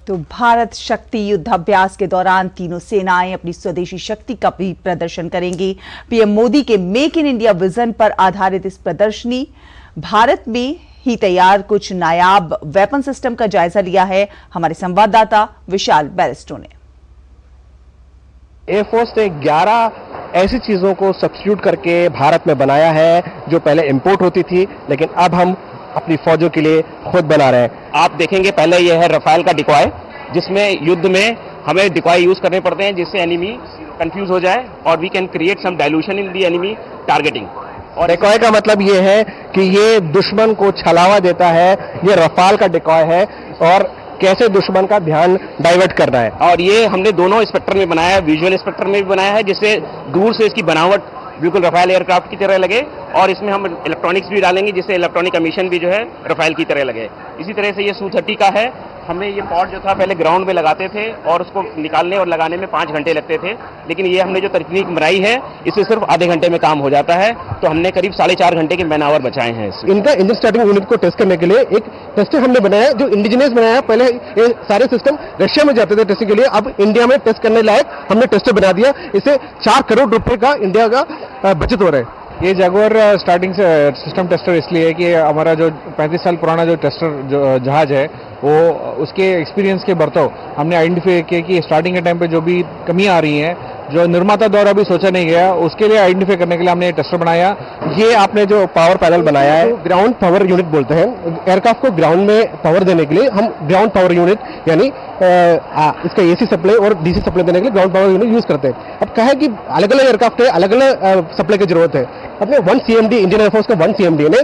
तो भारत शक्ति युद्धाभ्यास के दौरान तीनों सेनाएं अपनी स्वदेशी शक्ति का भी प्रदर्शन करेंगी। पीएम मोदी के मेक इन इंडिया विजन पर आधारित इस प्रदर्शनी भारत में ही तैयार कुछ नायाब वेपन सिस्टम का जायजा लिया है हमारे संवाददाता विशाल बैरिस्टो ने। एयरफोर्स ने 11 ऐसी चीजों को सब्स्टिट्यूट करके भारत में बनाया है जो पहले इंपोर्ट होती थी, लेकिन अब हम अपनी फौजों के लिए खुद बना रहे हैं। आप देखेंगे पहले यह है रफाल का डिकॉय, जिसमें युद्ध में हमें डिकॉय यूज करने पड़ते हैं जिससे एनिमी कंफ्यूज हो जाए और we can create some dilution in the enemy targeting. और डिकॉय का मतलब ये है कि ये दुश्मन को छलावा देता है, ये रफाल का डिकॉय है और कैसे दुश्मन का ध्यान डाइवर्ट करना है। और ये हमने दोनों स्पेक्ट्रम में बनाया है, विजुअल स्पेक्ट्रम में भी बनाया है जिससे दूर से इसकी बनावट बिल्कुल रफाल एयरक्राफ्ट की तरह लगे, और इसमें हम इलेक्ट्रॉनिक्स भी डालेंगे जिससे इलेक्ट्रॉनिक एमिशन भी जो है रफाल की तरह लगे। इसी तरह से ये Su-30 का है। हमें ये पॉड जो था पहले ग्राउंड में लगाते थे और उसको निकालने और लगाने में 5 घंटे लगते थे, लेकिन ये हमने जो तकनीक बनाई है इससे सिर्फ आधे घंटे में काम हो जाता है, तो हमने करीब 4.5 घंटे के मैन आवर बचाए हैं। इनका इंजन स्टार्टिंग यूनिट को टेस्ट करने के लिए एक टेस्टर हमने बनाया जो इंडिजिनियस बनाया। पहले ये सारे सिस्टम रशिया में जाते थे टेस्टिंग के लिए, अब इंडिया में टेस्ट करने लायक हमने टेस्टर बना दिया। इससे 4 करोड़ रुपए का इंडिया का बचत हो रहा है। ये जगुआर स्टार्टिंग से सिस्टम टेस्टर इसलिए है कि हमारा जो 35 साल पुराना जो टेस्टर जहाज है वो उसके एक्सपीरियंस के बरतो हमने आइडेंटिफाई किया कि स्टार्टिंग के टाइम पे जो भी कमियां आ रही हैं जो निर्माता द्वारा भी सोचा नहीं गया, उसके लिए आइडेंटिफाई करने के लिए हमने टेस्टर बनाया। ये आपने जो पावर पैनल बनाया है ग्राउंड पावर यूनिट बोलते हैं। एयरक्राफ्ट को ग्राउंड में पावर देने के लिए हम ग्राउंड पावर यूनिट यानी इसका एसी सप्लाई और डीसी सप्लाई देने के लिए ग्राउंड पावर यूनिट यूज करते हैं। अब क्या है कि अलग अलग एयरक्राफ्ट है, अलग अलग सप्लाई की जरूरत है। अपने 1 CMD इंडियन एयरफोर्स का 1 CMD ने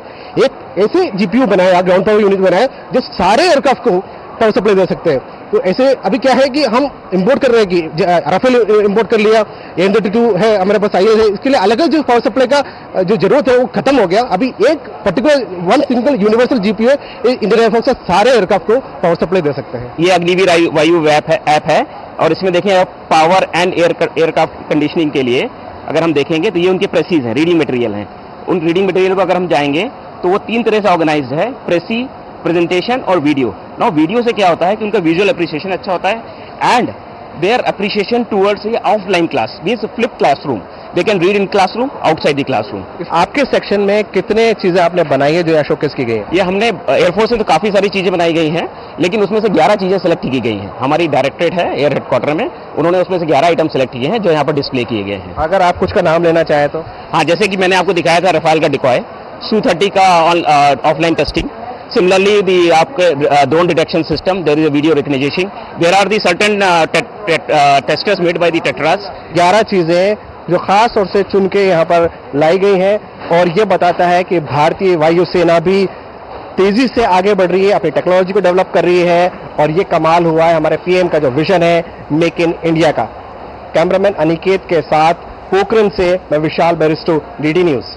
एक ऐसे जीपीयू बनाया, ग्राउंड पावर यूनिट बनाया जो सारे एयरक्राफ्ट को पावर सप्लाई दे सकते हैं। तो ऐसे अभी क्या है कि हम इंपोर्ट कर रहे हैं कि राफेल इंपोर्ट कर लिया, AN-32 है हमारे पास आई है, इसके लिए अलग अलग जो पावर सप्लाई का जो जरूरत है वो खत्म हो गया। अभी एक particular 1 single universal GPU Indian air force से सारे एयरक्राफ्ट को पावर सप्लाई दे सकते हैं। ये अग्निवीर वायु ऐप है और इसमें देखें पावर एंड एयरक्राफ्ट कंडीशनिंग के लिए अगर हम देखेंगे तो ये उनके प्रेसीज हैं, रीडिंग मटेरियल हैं। उन रीडिंग मटेरियल को अगर हम जाएंगे तो वो 3 तरह से ऑर्गेनाइज्ड है, प्रेसी, प्रेजेंटेशन और वीडियो। नाउ वीडियो से क्या होता है कि उनका विजुअल एप्रिसिएशन अच्छा होता है and there appreciation towards offline class means flip classroom, they can read in classroom outside the classroom. आपके सेक्शन में कितने चीजें आपने बनाई है जो यहाँ शोकेस की गई है? ये हमने एयरफोर्स में तो काफी सारी चीजें बनाई गई हैं, लेकिन उसमें से 11 चीजें सेलेक्ट की गई हैं। हमारी डायरेक्टरेट है एयर हेडक्वार्टर में, उन्होंने उसमें से 11 आइटम सेलेक्ट किए हैं जो यहाँ पर डिस्प्ले किए गए हैं। अगर आप कुछ का नाम लेना चाहें तो? हाँ, जैसे कि मैंने आपको दिखाया था रफाल का डिकॉय, Su-30 का ऑफलाइन टेस्टिंग, similarly the आपके drone detection system, there is a video recognition, there are the certain testers made by the Tetras। 11 चीजें जो खास तौर से चुन के यहाँ पर लाई गई हैं और ये बताता है कि भारतीय वायुसेना भी तेजी से आगे बढ़ रही है, अपनी टेक्नोलॉजी को डेवलप कर रही है और ये कमाल हुआ है हमारे पीएम का जो विजन है मेक इन इंडिया का। कैमरामैन अनिकेत के साथ पोखरण से मैं विशाल बैरिस्टो, DD न्यूज।